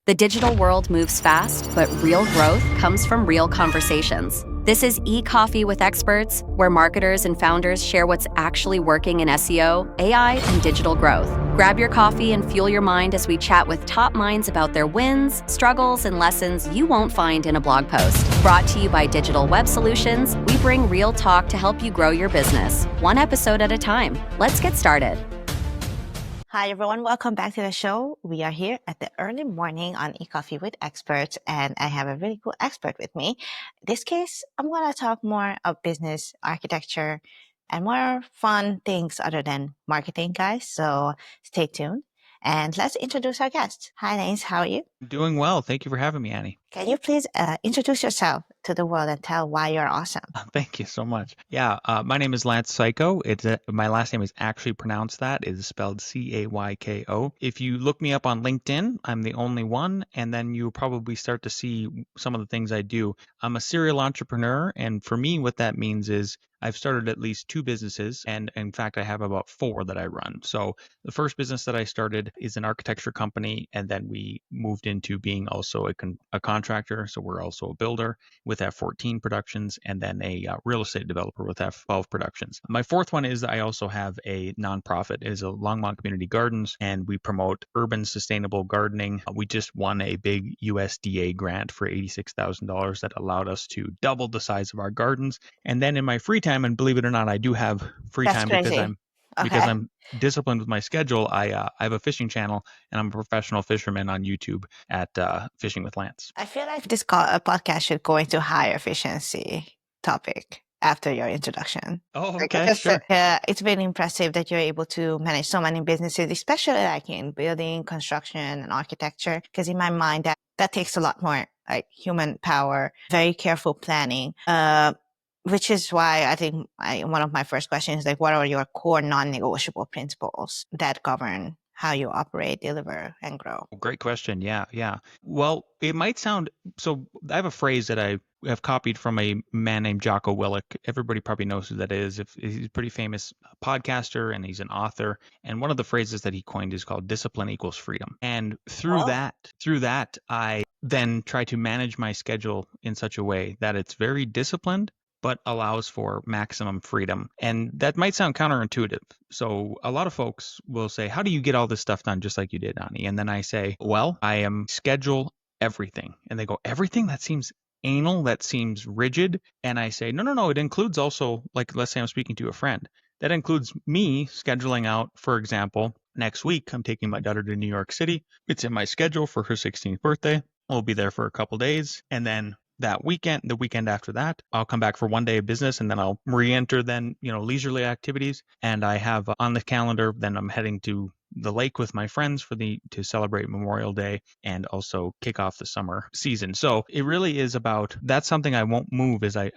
The digital world moves fast, but real growth comes from real conversations. This is e-Coffee with Experts, where marketers and founders share what's actually working in SEO, AI, and digital growth. Grab your coffee and fuel your mind as we chat with top minds about their wins, struggles, and lessons you won't find in a blog post. Brought to you by Digital Web Solutions, we bring real talk to help you grow your business, one episode at a time. Let's get started. Hi, everyone. Welcome back to the show. We are here at the early morning on e-Coffee with Experts, and I have a really cool expert with me. In this case, I'm going to talk more of business, architecture, and more fun things other than marketing, guys. So stay tuned. And let's introduce our guest. Hi, Lance. How are you? Doing well. Thank you for having me, Annie. Can you please introduce yourself to the world and tell why you're awesome? Thank you so much. Yeah, my name is Lance Cayko. My last name is actually pronounced that. It is spelled Cayko. If you look me up on LinkedIn, I'm the only one, and then you'll probably start to see some of the things I do. I'm a serial entrepreneur, and for me, what that means is I've started at least 2 businesses, and in fact, I have about 4 that I run. So the first business that I started is an architecture company, and then we moved into being also a contractor. So we're also a builder with F14 Productions, and then a real estate developer with F12 Productions. My fourth one is I also have a nonprofit. It is a Longmont Community Gardens, and we promote urban sustainable gardening. We just won a big USDA grant for $86,000 that allowed us to double the size of our gardens. And then in my free time, and believe it or not, I do have free That's time crazy. because Okay. I'm disciplined with my schedule. I have a fishing channel, and I'm a professional fisherman on YouTube at Fishing with Lance. I feel like this podcast should go into high efficiency topic after your introduction. Oh, Like I okay, just sure. it's been impressive that you're able to manage so many businesses, especially like in building, construction, and architecture. Because in my mind, that takes a lot more like human power, very careful planning. Which is why I think one of my first questions is like, what are your core non-negotiable principles that govern how you operate, deliver, and grow? Great question. Yeah. Well, it might sound so. I have a phrase that I have copied from a man named Jocko Willink. Everybody probably knows who that is. He's a pretty famous podcaster, and he's an author. And one of the phrases that he coined is called "discipline equals freedom." And through Well, that, I then try to manage my schedule in such a way that it's very disciplined, but allows for maximum freedom. And that might sound counterintuitive. So a lot of folks will say, how do you get all this stuff done just like you did, Ani? And then I say, well, I am schedule everything. And they go, everything? That seems anal, that seems rigid. And I say, no, it includes also, like, let's say I'm speaking to a friend. That includes me scheduling out, for example, next week, I'm taking my daughter to New York City. It's in my schedule for her 16th birthday. We'll be there for a couple days. And then that weekend, the weekend after that, I'll come back for one day of business, and then I'll re-enter then, leisurely activities. And I have on the calendar, then I'm heading to the lake with my friends to celebrate Memorial Day and also kick off the summer season. So it really is about, that's something I won't move, is I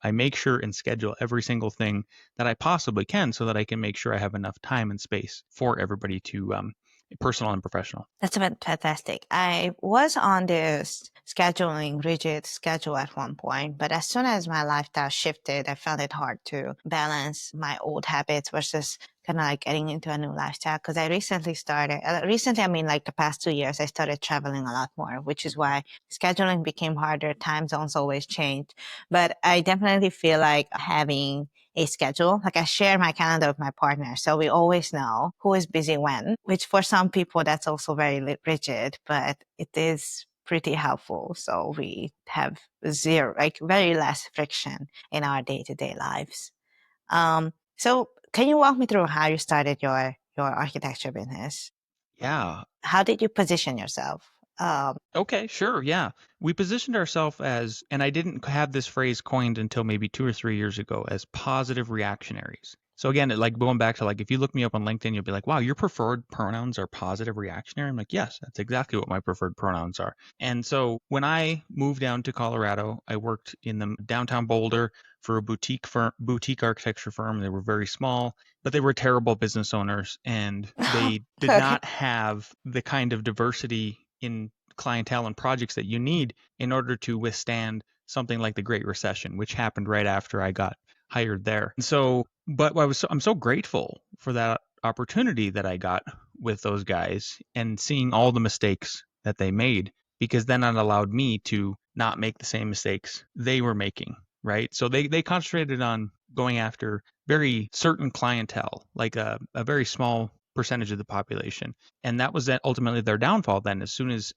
make sure and schedule every single thing that I possibly can so that I can make sure I have enough time and space for everybody to personal and professional. that's fantastic. I was on this scheduling rigid schedule at one point, but as soon as my lifestyle shifted, I found it hard to balance my old habits versus kind of like getting into a new lifestyle. Because I recently, I mean like the past 2 years, I started traveling a lot more, which is why scheduling became harder. Time zones always changed. But I definitely feel like having a schedule. Like I share my calendar with my partner. So we always know who is busy when, which for some people that's also very rigid, but it is pretty helpful. So we have very less friction in our day-to-day lives. So can you walk me through how you started your architecture business? Yeah. How did you position yourself? Okay, sure. Yeah. We positioned ourselves as, and I didn't have this phrase coined until maybe 2 or 3 years ago, as positive reactionaries. So again, like going back to, like, if you look me up on LinkedIn, you'll be like, wow, your preferred pronouns are positive reactionary. I'm like, yes, that's exactly what my preferred pronouns are. And so when I moved down to Colorado, I worked in the downtown Boulder for a boutique architecture firm. They were very small, but they were terrible business owners, and they did Okay. not have the kind of diversity in clientele and projects that you need in order to withstand something like the Great Recession, which happened right after I got hired there. And so, but I'm so grateful for that opportunity that I got with those guys, and seeing all the mistakes that they made, because then that allowed me to not make the same mistakes they were making, right? So they concentrated on going after very certain clientele, like a very small percentage of the population. And that was ultimately their downfall then. As soon as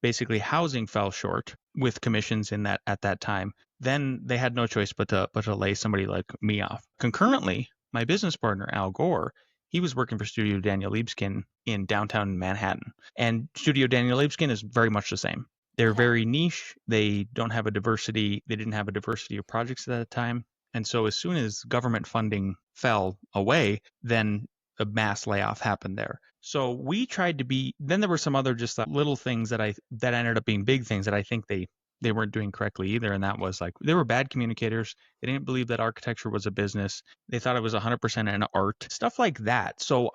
basically housing fell short with commissions in that at that time, then they had no choice but to lay somebody like me off. Concurrently, my business partner, Al Gore, he was working for Studio Daniel Libeskind in downtown Manhattan. And Studio Daniel Libeskind is very much the same. They're very niche. They don't have a diversity. They didn't have a diversity of projects at that time. And so as soon as government funding fell away, then a mass layoff happened there. So we tried to be, then there were some other just little things that ended up being big things that I think they weren't doing correctly either. And that was like, they were bad communicators. They didn't believe that architecture was a business. They thought it was 100% an art, stuff like that. So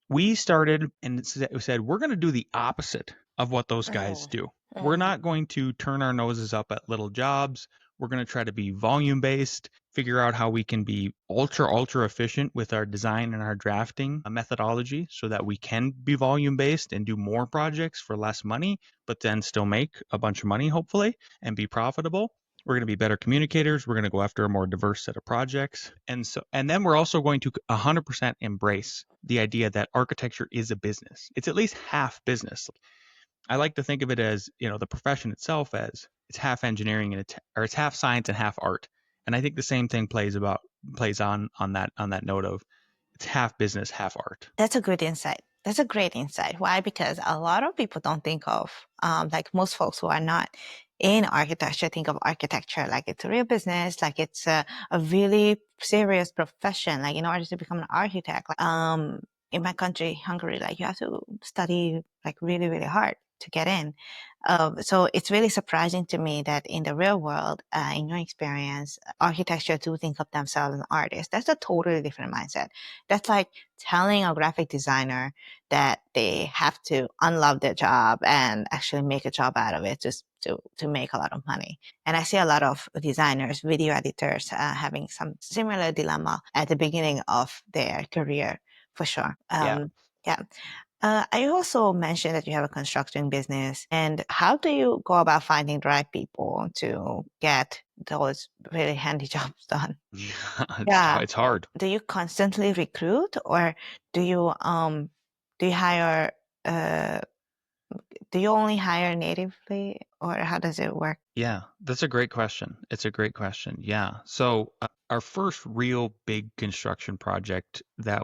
we started and said, we're going to do the opposite of what those guys do. We're not going to turn our noses up at little jobs. We're going to try to be volume based, figure out how we can be ultra efficient with our design and our drafting methodology so that we can be volume based and do more projects for less money, but then still make a bunch of money, hopefully, and be profitable. We're going to be better communicators. We're going to go after a more diverse set of projects. And then we're also going to 100% embrace the idea that architecture is a business. It's at least half business. I like to think of it as, the profession itself as it's half engineering and it's half science and half art. And I think the same thing plays on that note of it's half business, half art. That's a good insight. That's a great insight. Why? Because a lot of people don't think of, like most folks who are not in architecture, think of architecture like it's a real business, like it's a really serious profession. Like in order to become an architect, in my country, Hungary, like you have to study like really, really hard to get in. So it's really surprising to me that in the real world, in your experience, architecture do think of themselves as artists. That's a totally different mindset. That's like telling a graphic designer that they have to unlove their job and actually make a job out of it just to make a lot of money. And I see a lot of designers, video editors, having some similar dilemma at the beginning of their career, for sure. Yeah. I also mentioned that you have a construction business. And how do you go about finding the right people to get those really handy jobs done? Yeah. It's hard. Do you constantly recruit, or do you hire, do you only hire natively, or how does it work? Yeah, that's a great question. It's a great question. Yeah. So our first real big construction project that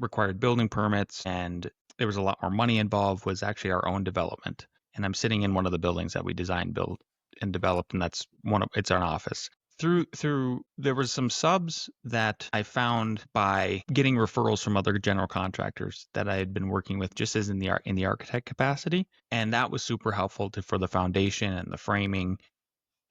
required building permits and there was a lot more money involved was actually our own development. And I'm sitting in one of the buildings that we designed, built, and developed, and it's an office. Through there was some subs that I found by getting referrals from other general contractors that I had been working with just as in the architect capacity, and that was super helpful for the foundation and the framing.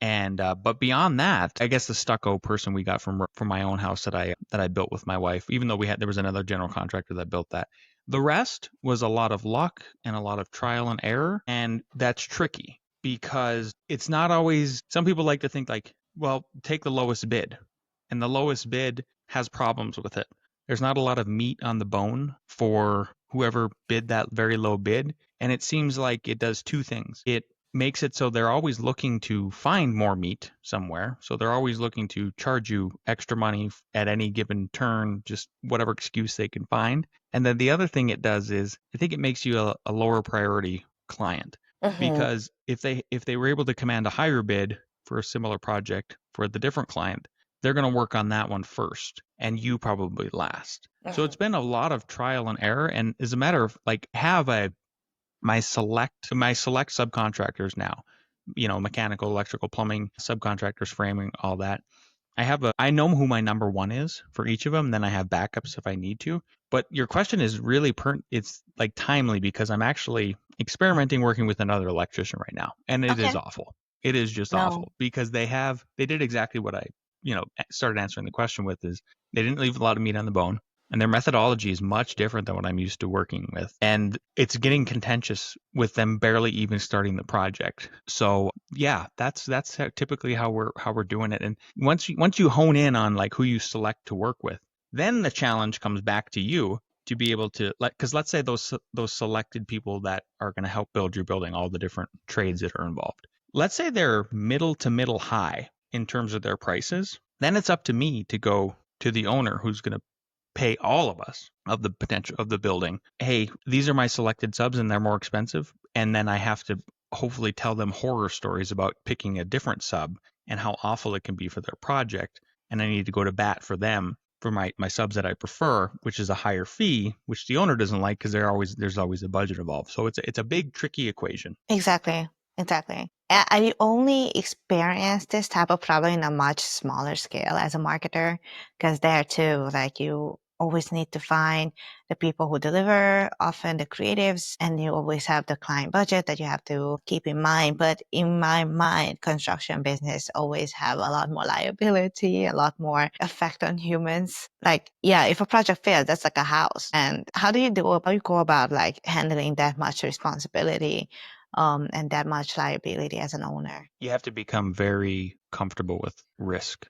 And but beyond that, I guess the stucco person we got from my own house that I built with my wife, even though there was another general contractor that built that. The rest was a lot of luck and a lot of trial and error, and that's tricky because it's not always. Some people like to think like, well, take the lowest bid, and the lowest bid has problems with it. There's not a lot of meat on the bone for whoever bid that very low bid, and it seems like it does two things. It makes it so they're always looking to find more meat somewhere. So they're always looking to charge you extra money at any given turn, just whatever excuse they can find. And then the other thing it does is I think it makes you a lower priority client. Because if they were able to command a higher bid for a similar project for the different client, they're going to work on that one first and you probably last. So it's been a lot of trial and error. And as a matter of like my select subcontractors now, mechanical, electrical, plumbing, subcontractors, framing, all that. I know who my number one is for each of them. Then I have backups if I need to. But your question is really it's like timely because I'm actually experimenting working with another electrician right now. And it is awful. It is just awful because they did exactly what I, started answering the question with is they didn't leave a lot of meat on the bone. And their methodology is much different than what I'm used to working with. And it's getting contentious with them barely even starting the project. So yeah, that's typically how we're doing it. And once you hone in on like who you select to work with, then the challenge comes back to you to be able to because let's say those selected people that are going to help build your building, all the different trades that are involved. Let's say they're middle to middle high in terms of their prices. Then it's up to me to go to the owner who's going to pay all of us of the potential of the building. Hey, these are my selected subs and they're more expensive. And then I have to hopefully tell them horror stories about picking a different sub and how awful it can be for their project. And I need to go to bat for them for my subs that I prefer, which is a higher fee, which the owner doesn't like because there's always a budget involved. So it's a big tricky equation. Exactly. I only experienced this type of problem in a much smaller scale as a marketer, because there too, like you always need to find the people who deliver, often the creatives, and you always have the client budget that you have to keep in mind. But in my mind, construction business always have a lot more liability, a lot more effect on humans. Like, yeah, if a project fails, that's like a house. And how do you go about like handling that much responsibility? And that much liability as an owner? You have to become very comfortable with risk.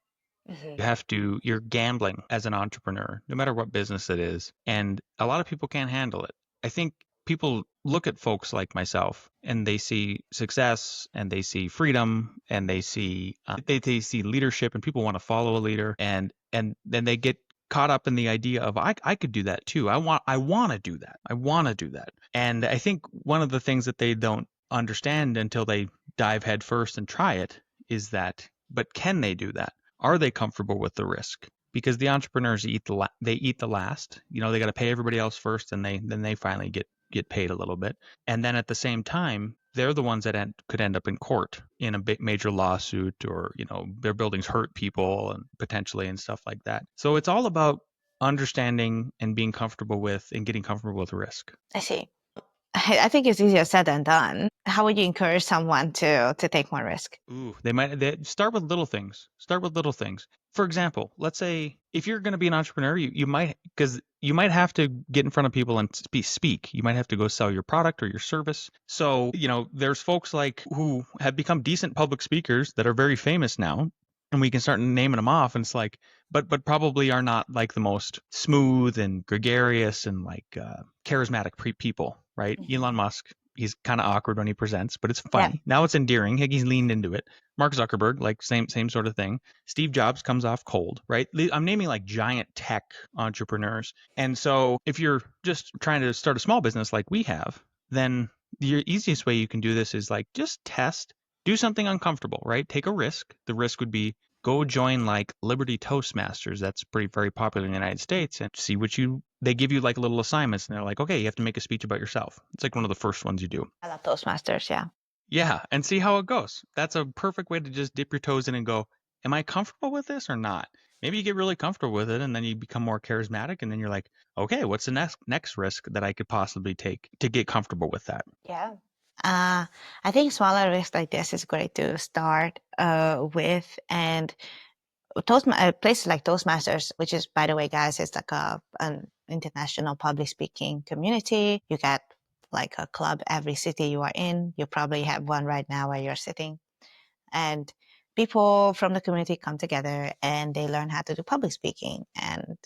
You're gambling as an entrepreneur, no matter what business it is. And a lot of people can't handle it. I think people look at folks like myself and they see success and they see freedom and they see leadership, and people want to follow a leader, and then they get caught up in the idea of I could do that too. I want to do that. I want to do that. And I think one of the things that they don't understand until they dive headfirst and try it is that, but can they do that? Are they comfortable with the risk? Because the entrepreneurs eat the last. You know, they got to pay everybody else first, and then they finally get paid a little bit. And then at the same time, they're the ones that could end up in court in a big major lawsuit, or their buildings hurt people and potentially and stuff like that. So it's all about understanding and being comfortable with and getting comfortable with risk. I see. I think it's easier said than done. How would you encourage someone to take more risk? Ooh, they start with little things. Start with little things. For example, let's say if you're going to be an entrepreneur, you might have to get in front of people and speak. You might have to go sell your product or your service. So, there's folks like who have become decent public speakers that are very famous now, and we can start naming them off, and it's like, but probably are not like the most smooth and gregarious and like charismatic people, right? Elon Musk, he's kind of awkward when he presents, but it's funny. Yeah. Now it's endearing. He's leaned into it. Mark Zuckerberg, like same sort of thing. Steve Jobs comes off cold, right? I'm naming like giant tech entrepreneurs. And so if you're just trying to start a small business like we have, then the easiest way you can do this is like just test, do something uncomfortable, right? Take a risk. The risk would be go join like Liberty Toastmasters. That's very popular in the United States, and see they give you like little assignments, and they're like, okay, you have to make a speech about yourself. It's like one of the first ones you do. I love Toastmasters, yeah. Yeah, and see how it goes. That's a perfect way to just dip your toes in and go, am I comfortable with this or not? Maybe you get really comfortable with it, and then you become more charismatic, and then you're like, okay, what's the next risk that I could possibly take to get comfortable with that? Yeah. I think smaller risks like this is great to start with, and places like Toastmasters, which is, by the way, guys, it's like an international public speaking community. You get like a club every city you are in. You probably have one right now where you're sitting, and people from the community come together and they learn how to do public speaking. And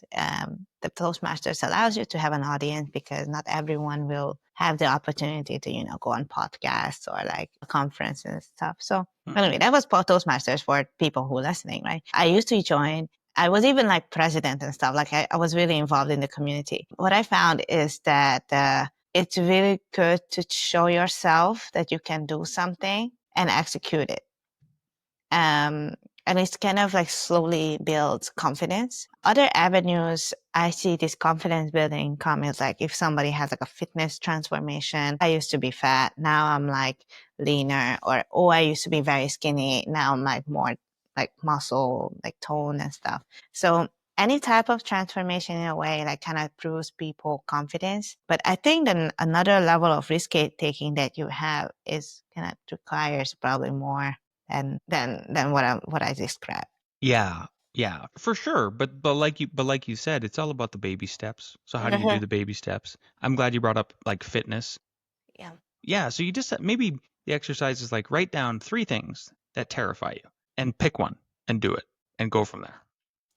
the Toastmasters allows you to have an audience, because not everyone will have the opportunity to, go on podcasts or like conferences and stuff. So anyway, that was Toastmasters for people who are listening, right? I used to join. I was even like president and stuff. Like I was really involved in the community. What I found is that it's really good to show yourself that you can do something and execute it. And it's kind of like slowly builds confidence. Other avenues I see this confidence building come is like if somebody has like a fitness transformation. I used to be fat, now I'm like leaner, or I used to be very skinny, now I'm like more like muscle, like tone and stuff. So any type of transformation in a way like kind of proves people confidence. But I think then another level of risk taking that you have is kind of requires probably more than what I described. Yeah, for sure. But like you said, it's all about the baby steps. So how do you do the baby steps? I'm glad you brought up like fitness. Yeah. Yeah. So you just maybe the exercise is like write down 3 things that terrify you and pick one and do it and go from there.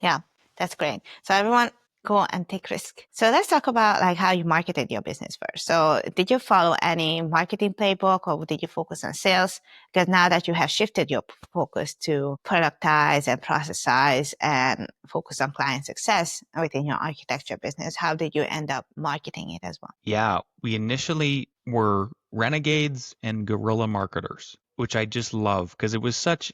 Yeah, that's great. So everyone, go and take risk. So let's talk about like how you marketed your business first. So did you follow any marketing playbook, or did you focus on sales? Because now that you have shifted your focus to productize and processize and focus on client success within your architecture business, how did you end up marketing it as well? Yeah, we initially were renegades and guerrilla marketers, which I just love because it was such,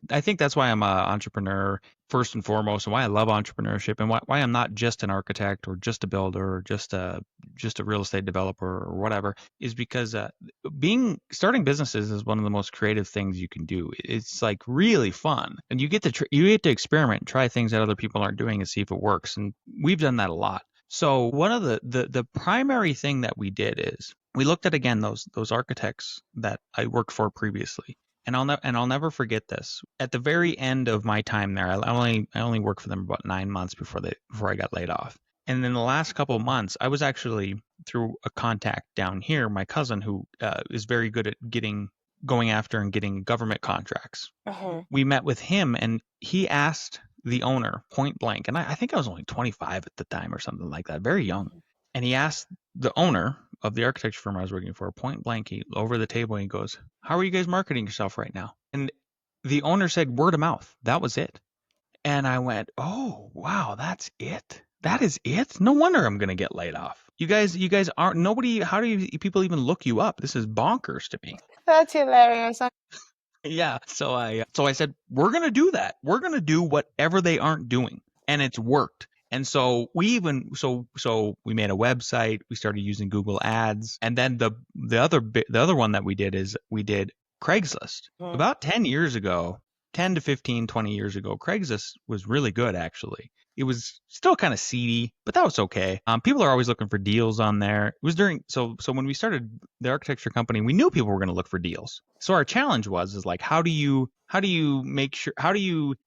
I think that's why I'm an entrepreneur first and foremost, and why I love entrepreneurship, and why I'm not just an architect or just a builder or just a real estate developer or whatever, is because starting businesses is one of the most creative things you can do. It's like really fun, and you get to experiment and try things that other people aren't doing and see if it works. And we've done that a lot. So one of the primary thing that we did is we looked at, again, those architects that I worked for previously, and I'll never forget this. At the very end of my time there, I only worked for them about 9 months before I got laid off. And in the last couple of months, I was actually, through a contact down here, my cousin, who is very good at going after and getting government contracts. We met with him, and he asked the owner point blank, and I think I was only 25 at the time or something like that, very young. And he asked the owner of the architecture firm I was working for point blank, over the table, and he goes, "How are you guys marketing yourself right now?" And the owner said, "Word of mouth." That was it. And I went, "Oh, wow, that's it. That is it. No wonder I'm going to get laid off. You guys aren't, nobody, how do people even look you up? This is bonkers to me." That's hilarious. Yeah. So I said, "We're going to do that. We're going to do whatever they aren't doing." And it's worked. And so we made a website, we started using Google Ads. And then the other one that we did is we did Craigslist. About 10 years ago, 10 to 15, 20 years ago, Craigslist was really good, actually. It was still kind of seedy, but that was okay. People are always looking for deals on there. It was so when we started the architecture company, we knew people were going to look for deals. So our challenge is like, how do you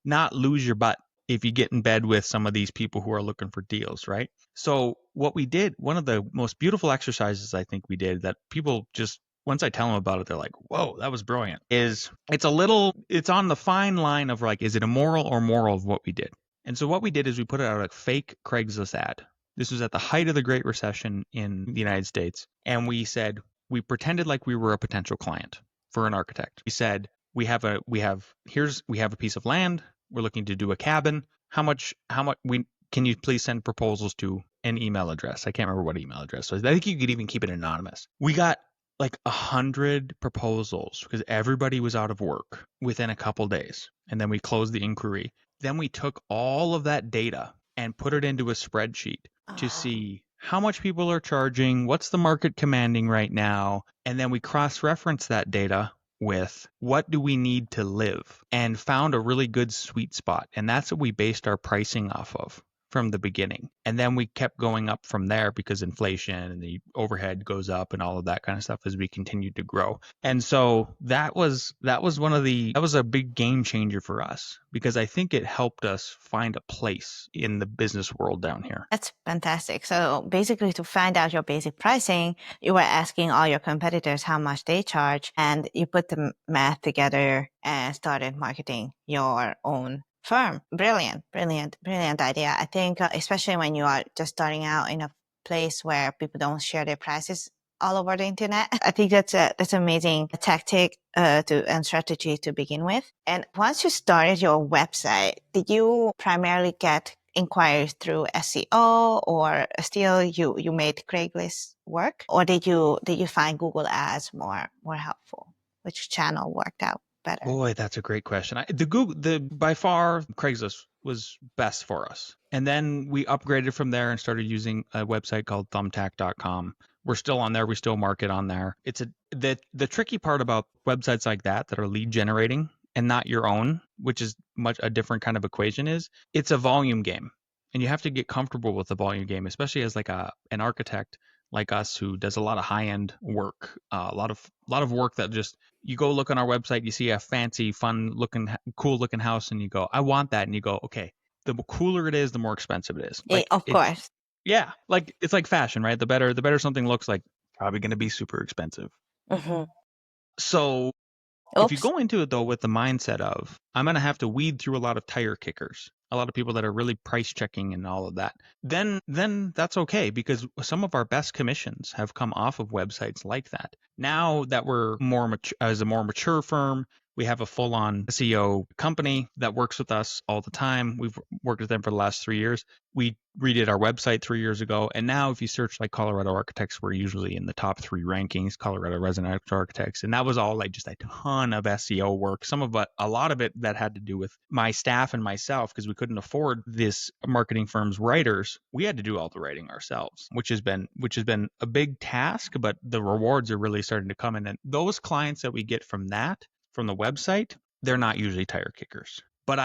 not lose your butt if you get in bed with some of these people who are looking for deals, right? So what we did, one of the most beautiful exercises I think we did, that people just, once I tell them about it, they're like, "Whoa, that was brilliant," it's on the fine line of like, is it immoral or moral of what we did? And so what we did is we put out a fake Craigslist ad. This was at the height of the Great Recession in the United States. And we pretended like we were a potential client for an architect. We said, we have a piece of land. We're looking to do a cabin. Can you please send proposals to an email address? I can't remember what email address. So I think you could even keep it anonymous. We got like 100 proposals because everybody was out of work within a couple days. And then we closed the inquiry. Then we took all of that data and put it into a spreadsheet to see how much people are charging, what's the market commanding right now, and then we cross-reference that data with what do we need to live, and found a really good sweet spot. And that's what we based our pricing off of from the beginning. And then we kept going up from there because inflation and the overhead goes up and all of that kind of stuff as we continued to grow. And so that was a big game changer for us, because I think it helped us find a place in the business world down here. That's fantastic. So basically, to find out your basic pricing, you were asking all your competitors how much they charge, and you put the math together and started marketing your own firm. Brilliant idea. I think, especially when you are just starting out in a place where people don't share their prices all over the internet. I think that's amazing tactic and strategy to begin with. And once you started your website, did you primarily get inquiries through SEO, or still you made Craigslist work, or did you find Google Ads more helpful? Which channel worked out better? Boy, that's a great question. By far, Craigslist was best for us. And then we upgraded from there and started using a website called thumbtack.com. We're still on there. We still market on there. The tricky part about websites like that are lead generating and not your own, which is much a different kind of equation, is it's a volume game. And you have to get comfortable with the volume game, especially as like an architect like us who does a lot of high-end work, a lot of work that just, you go look on our website, you see a fancy, fun-looking, cool-looking house, and you go, "I want that," and you go, "Okay, the cooler it is, the more expensive it is." Like, of course. Yeah, like it's like fashion, right? The better something looks, like, probably going to be super expensive. So if you go into it though with the mindset of, I'm going to have to weed through a lot of tire kickers, a lot of people that are really price checking and all of that, then that's okay, because some of our best commissions have come off of websites like that. Now that we're as a more mature firm, we have a full-on SEO company that works with us all the time. We've worked with them for the last 3 years. We redid our website 3 years ago, and now if you search like Colorado architects, we're usually in the top 3 rankings, Colorado residential architects. And that was all like just a ton of SEO work. A lot of it that had to do with my staff and myself, because we couldn't afford this marketing firm's writers. We had to do all the writing ourselves, which has been a big task, but the rewards are really starting to come in. And those clients that we get from the website, they're not usually tire kickers. But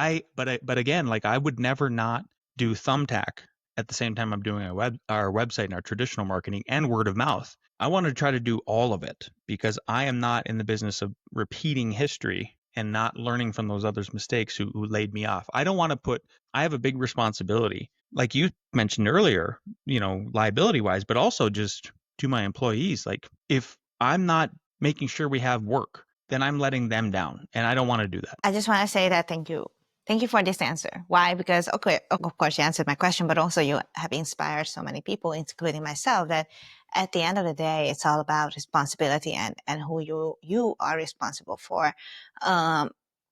again, like I would never not do Thumbtack at the same time I'm doing our website and our traditional marketing and word of mouth. I want to try to do all of it, because I am not in the business of repeating history and not learning from those others' mistakes who laid me off. I don't want to I have a big responsibility, like you mentioned earlier, liability wise, but also just to my employees. Like if I'm not making sure we have work, then I'm letting them down, and I don't want to do that. I just want to say that thank you. Thank you for this answer. Why? Because, okay, of course, you answered my question, but also you have inspired so many people, including myself, that at the end of the day, it's all about responsibility and who you are responsible for.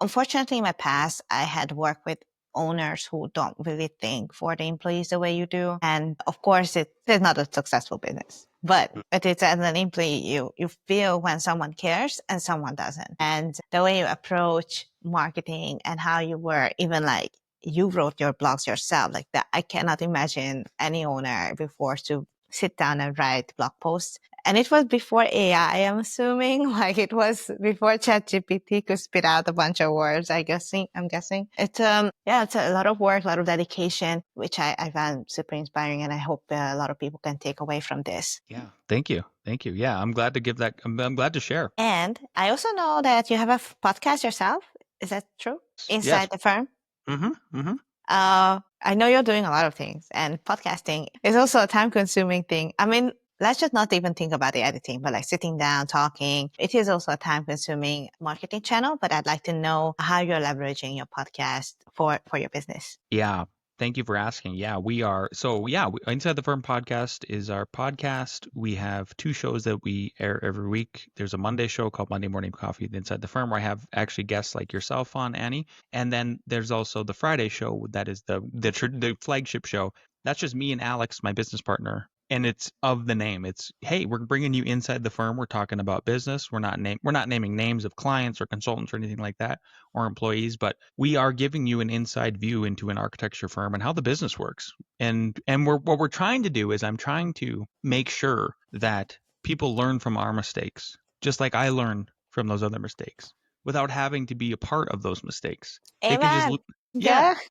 Unfortunately, in my past, I had worked with owners who don't really think for the employees the way you do. And of course, it's not a successful business. But it's as an employee, you feel when someone cares and someone doesn't. And the way you approach marketing and how you were, even like you wrote your blogs yourself, like that, I cannot imagine any owner before to sit down and write blog posts. And it was before AI, I'm assuming, like it was before ChatGPT could spit out a bunch of words, I'm guessing. It's, it's a lot of work, a lot of dedication, which I found super inspiring. And I hope a lot of people can take away from this. Yeah. Thank you. Yeah. I'm glad to give that. I'm glad to share. And I also know that you have a podcast yourself. Is that true? Inside the firm? Mm-hmm. Mm-hmm. I know you're doing a lot of things, and podcasting is also a time-consuming thing. I mean, let's just not even think about the editing, but like sitting down, talking. It is also a time-consuming marketing channel, but I'd like to know how you're leveraging your podcast for your business. Yeah. Thank you for asking. Yeah, we are. So Inside the Firm podcast is our podcast. We have 2 shows that we air every week. There's a Monday show called Monday Morning Coffee with Inside the Firm, where I have actually guests like yourself on, Annie. And then there's also the Friday show that is the flagship show. That's just me and Alex, my business partner. And it's of the name. It's, hey, we're bringing you inside the firm. We're talking about business. We're not naming names of clients or consultants or anything like that, or employees, but we are giving you an inside view into an architecture firm and how the business works. And what we're trying to do is I'm trying to make sure that people learn from our mistakes, just like I learned from those other mistakes, without having to be a part of those mistakes. Amen. They can just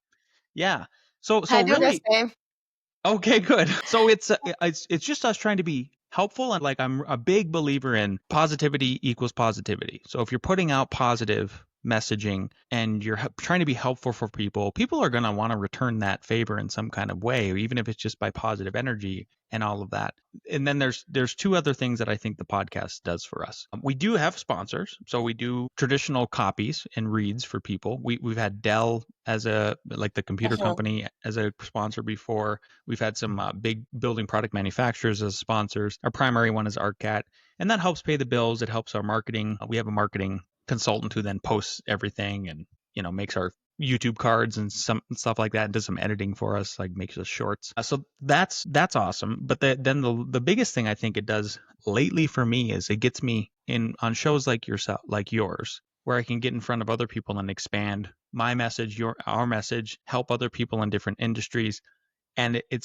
yeah. So I do really. the same. Okay, good. So it's just us trying to be helpful, and like I'm a big believer in positivity equals positivity. So if you're putting out positive messaging and you're trying to be helpful for people, people are going to want to return that favor in some kind of way, or even if it's just by positive energy and all of that. And then there's 2 other things that I think the podcast does for us. We do have sponsors, so we do traditional copies and reads for people. We've had Dell as the computer company as a sponsor before. We've had some big building product manufacturers as sponsors. Our primary one is ArcCat, and that helps pay the bills. It helps our marketing. We have a marketing consultant who then posts everything and makes our YouTube cards and some stuff like that, and does some editing for us, like makes us shorts. So that's awesome. But then the biggest thing I think it does lately for me is it gets me in on shows like yours, where I can get in front of other people and expand my message, our message, help other people in different industries. And it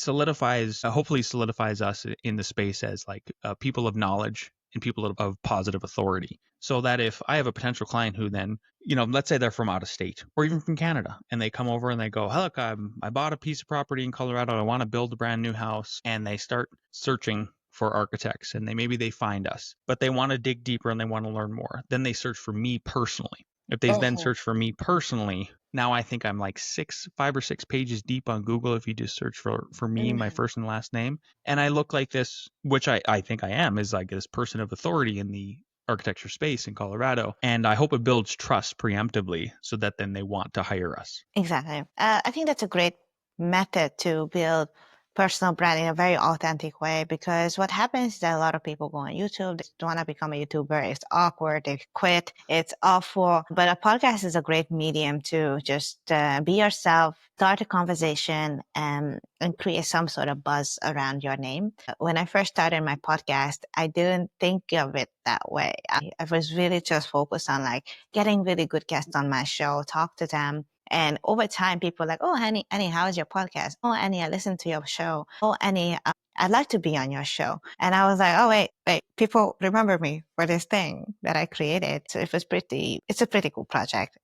hopefully solidifies us in the space as like people of knowledge and people of positive authority. So that if I have a potential client who then, let's say they're from out of state or even from Canada, and they come over and they go, hey, look, I bought a piece of property in Colorado. I want to build a brand new house. And they start searching for architects, and they find us, but they want to dig deeper and they want to learn more. Then they search for me personally. If they then search for me personally, now I think I'm like 5 or 6 pages deep on Google if you just search for me, my first and last name. And I look like this, which I think I am, is like this person of authority in the architecture space in Colorado. And I hope it builds trust preemptively so that then they want to hire us. Exactly. I think that's a great method to build personal brand in a very authentic way, because what happens is that a lot of people go on YouTube, they want to become a YouTuber. It's awkward. They quit. It's awful. But a podcast is a great medium to just be yourself, start a conversation, and create some sort of buzz around your name. When I first started my podcast, I didn't think of it that way. I was really just focused on like getting really good guests on my show, talk to them. And over time, people are like, oh, Annie, how is your podcast? Oh, Annie, I listened to your show. Oh, Annie, I'd like to be on your show. And I was like, oh, wait, people remember me for this thing that I created. So it's a pretty cool project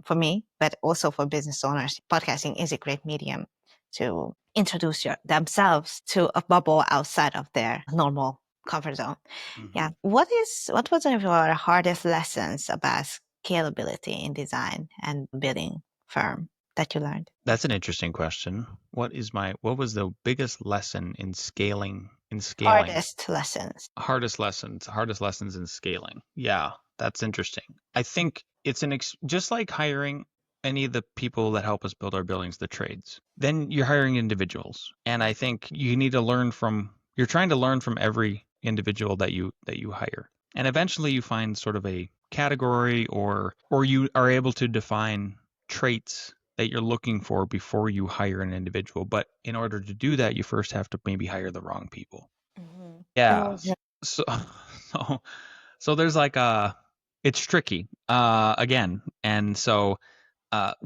for me, but also for business owners. Podcasting is a great medium to introduce themselves to a bubble outside of their normal comfort zone. Mm-hmm. Yeah. What was one of your hardest lessons about scalability in design and building firm that you learned? That's an interesting question. What was the biggest lesson in scaling? Hardest lessons in scaling. Yeah, that's interesting. I think it's just like hiring any of the people that help us build our buildings, the trades. Then you're hiring individuals. And I think you're trying to learn from every individual that you hire. And eventually you find sort of a category or you are able to define traits that you're looking for before you hire an individual. But in order to do that, you first have to maybe hire the wrong people. Mm-hmm. Yeah. So there's like it's tricky again. And so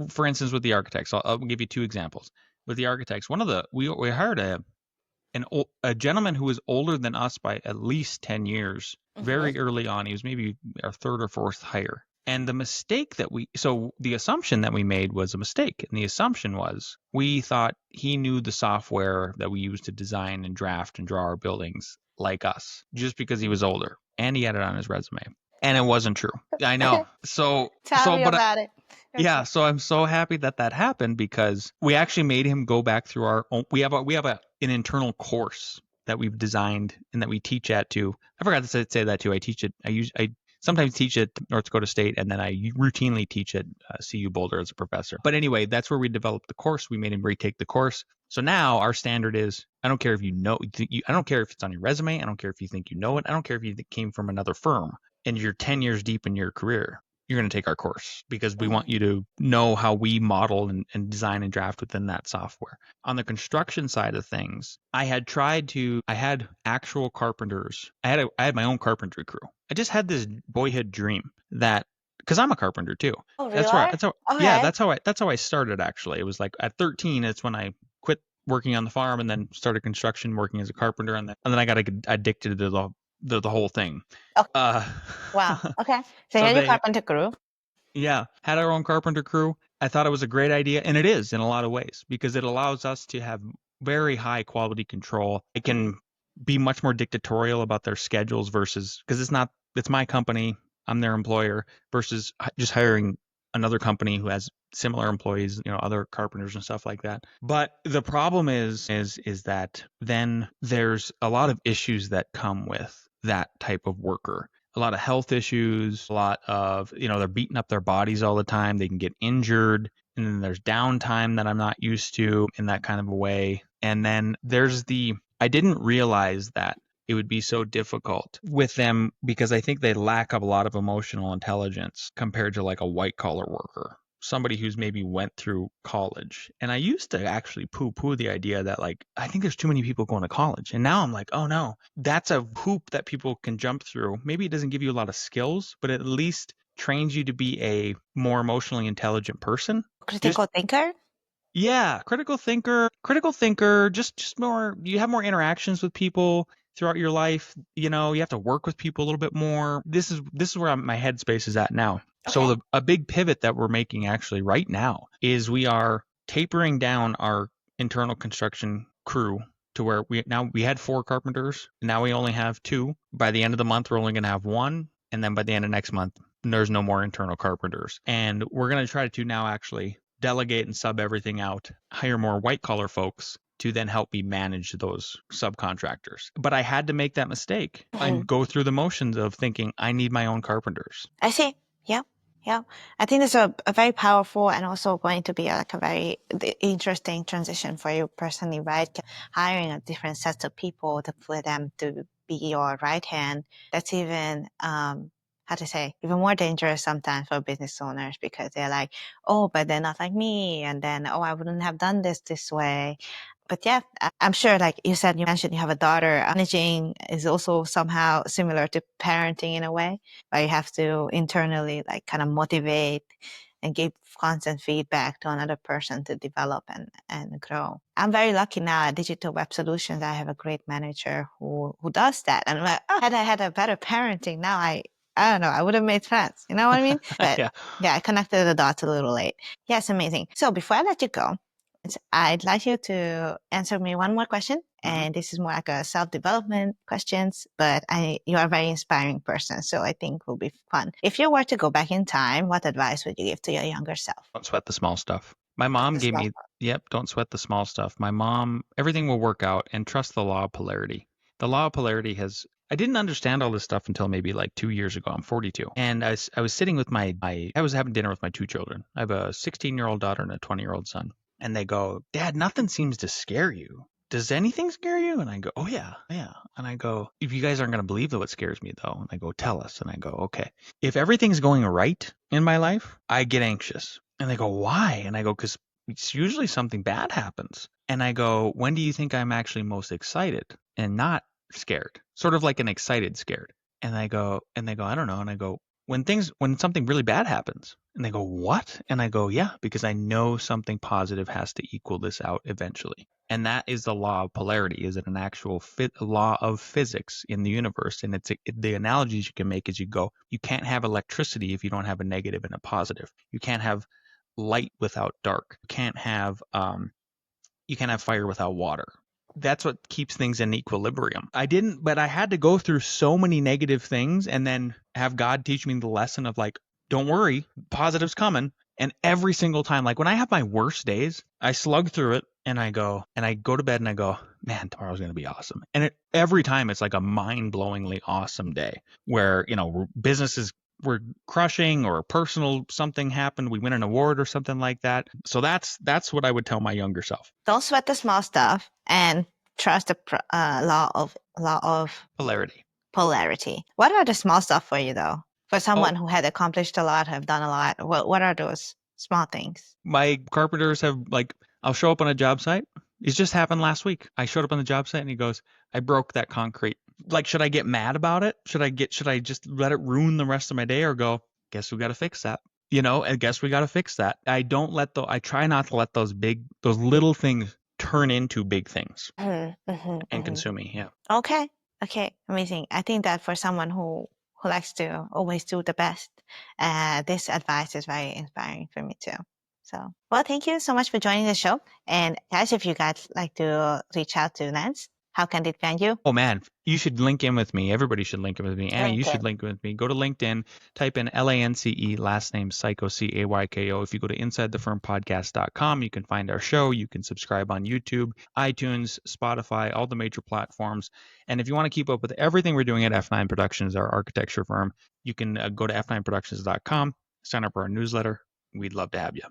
for instance, with the architects, I'll give you two examples. With the architects, we hired a gentleman who was older than us by at least 10 years, very early on. He was maybe our third or fourth hire. And the assumption that we made was a mistake. And the assumption was we thought he knew the software that we use to design and draft and draw our buildings like us, just because he was older and he had it on his resume. And it wasn't true. I know. Tell me about it. Yeah, so I'm so happy that happened, because we actually made him go back through our own. We have an internal course that we've designed and that we teach at too. I forgot to say that too. I teach it. I sometimes teach at North Dakota State, and then I routinely teach at CU Boulder as a professor. But anyway, that's where we developed the course. We made him retake the course. So now our standard is, I don't care if I don't care if it's on your resume. I don't care if you think you know it. I don't care if you came from another firm and you're 10 years deep in your career. You're going to take our course, because we want you to know how we model and design and draft within that software. On the construction side of things, I had actual carpenters. I had my own carpentry crew. I just had this boyhood dream that, because I'm a carpenter too. Oh, really? That's how I started, actually. It was like at 13, it's when I quit working on the farm and then started construction, working as a carpenter, and then I got addicted to the whole thing. Okay. Wow. Okay. So you had your carpenter crew. Yeah. Had our own carpenter crew. I thought it was a great idea, and it is in a lot of ways, because it allows us to have very high quality control. It can be much more dictatorial about their schedules versus, because it's my company, I'm their employer, versus just hiring another company who has similar employees, other carpenters and stuff like that. But the problem is that then there's a lot of issues that come with that type of worker. A lot of health issues, a lot of, they're beating up their bodies all the time. They can get injured. And then there's downtime that I'm not used to in that kind of a way. And then I didn't realize that it would be so difficult with them, because I think they lack a lot of emotional intelligence compared to like a white collar worker, somebody who's maybe went through college. And I used to actually poo-poo the idea that, like, I think there's too many people going to college. And now I'm like, oh no, that's a hoop that people can jump through. Maybe it doesn't give you a lot of skills, but at least trains you to be a more emotionally intelligent person. Critical thinker? Yeah, critical thinker, just more, you have more interactions with people throughout your life. You have to work with people a little bit more. This is where my headspace is at now. Okay. So a big pivot that we're making actually right now is we are tapering down our internal construction crew to where we had 4 carpenters. Now we only have 2. By the end of the month, we're only going to have 1. And then by the end of next month, there's no more internal carpenters. And we're going to try to now actually delegate and sub everything out, hire more white collar folks to then help me manage those subcontractors. But I had to make that mistake and go through the motions of thinking I need my own carpenters. I see. Yeah. Yeah. I think it's a very powerful and also going to be like a very interesting transition for you personally, right? Hiring a different set of people for them to be your right hand. That's even, how to say, even more dangerous sometimes for business owners because they're like, oh, but they're not like me. And then, oh, I wouldn't have done this way. But yeah, I'm sure, like you said, you mentioned you have a daughter. Managing is also somehow similar to parenting in a way, where you have to internally like kind of motivate and give constant feedback to another person to develop and grow. I'm very lucky now at Digital Web Solutions. I have a great manager who does that. And I'm like, oh, had I had a better parenting, now I don't know, I would have made friends. You know what I mean? But yeah, I connected the dots a little late. Yes, amazing. So before I let you go, I'd like you to answer me one more question. And this is more like a self-development questions, but you are a very inspiring person. So I think will be fun. If you were to go back in time, what advice would you give to your younger self? Don't sweat the small stuff. My mom gave me, don't sweat the small stuff. My mom, everything will work out and trust the law of polarity. The law of polarity I didn't understand all this stuff until maybe like 2 years ago. I'm 42. And I was sitting with I was having dinner with my two children. I have a 16-year-old daughter and a 20-year-old son. And they go, Dad, nothing seems to scare you. Does anything scare you? And I go, oh yeah. And I go, if you guys aren't going to believe what scares me though. And I go, tell us. And I go, okay. If everything's going right in my life, I get anxious. And they go, why? And I go, because it's usually something bad happens. And I go, when do you think I'm actually most excited and not scared? Sort of like an excited scared. And they go, I don't know. And I go, when something really bad happens. And they go, what? And I go, yeah, because I know something positive has to equal this out eventually. And that is the law of polarity. Is it an actual law of physics in the universe? And the analogies you can make is you can't have electricity if you don't have a negative and a positive. You can't have light without dark. You can't have fire without water. That's what keeps things in equilibrium. But I had to go through so many negative things and then have God teach me the lesson of like, don't worry, positive's coming. And every single time, like when I have my worst days, I slug through it and I go to bed and I go, man, tomorrow's going to be awesome. And every time it's like a mind-blowingly awesome day where, businesses we're crushing or personal something happened, we win an award or something like that. So that's what I would tell my younger self. Don't sweat the small stuff and trust the law of polarity. What are the small stuff for you though? For someone who had accomplished a lot, have done a lot, what are those small things? My carpenters have I'll show up on a job site. It just happened last week. I showed up on the job site and he goes, I broke that concrete. Like, should I get mad about it? Should I just let it ruin the rest of my day or go, guess we got to fix that? I guess we got to fix that. I try not to let those little things turn into big things and consume me. Yeah. Okay. Amazing. I think that for someone who likes to always do the best, this advice is very inspiring for me too. So, well, thank you so much for joining the show. And guys, if you guys like to reach out to Lance, how can they find you? Oh man, you should link in with me. Everybody should link in with me. Annie, you should link in with me. Go to LinkedIn, type in LANCE, last name Cayko, Cayko. If you go to InsideTheFirmPodcast.com, you can find our show. You can subscribe on YouTube, iTunes, Spotify, all the major platforms. And if you want to keep up with everything we're doing at F9 Productions, our architecture firm, you can go to F9Productions.com, sign up for our newsletter. We'd love to have you.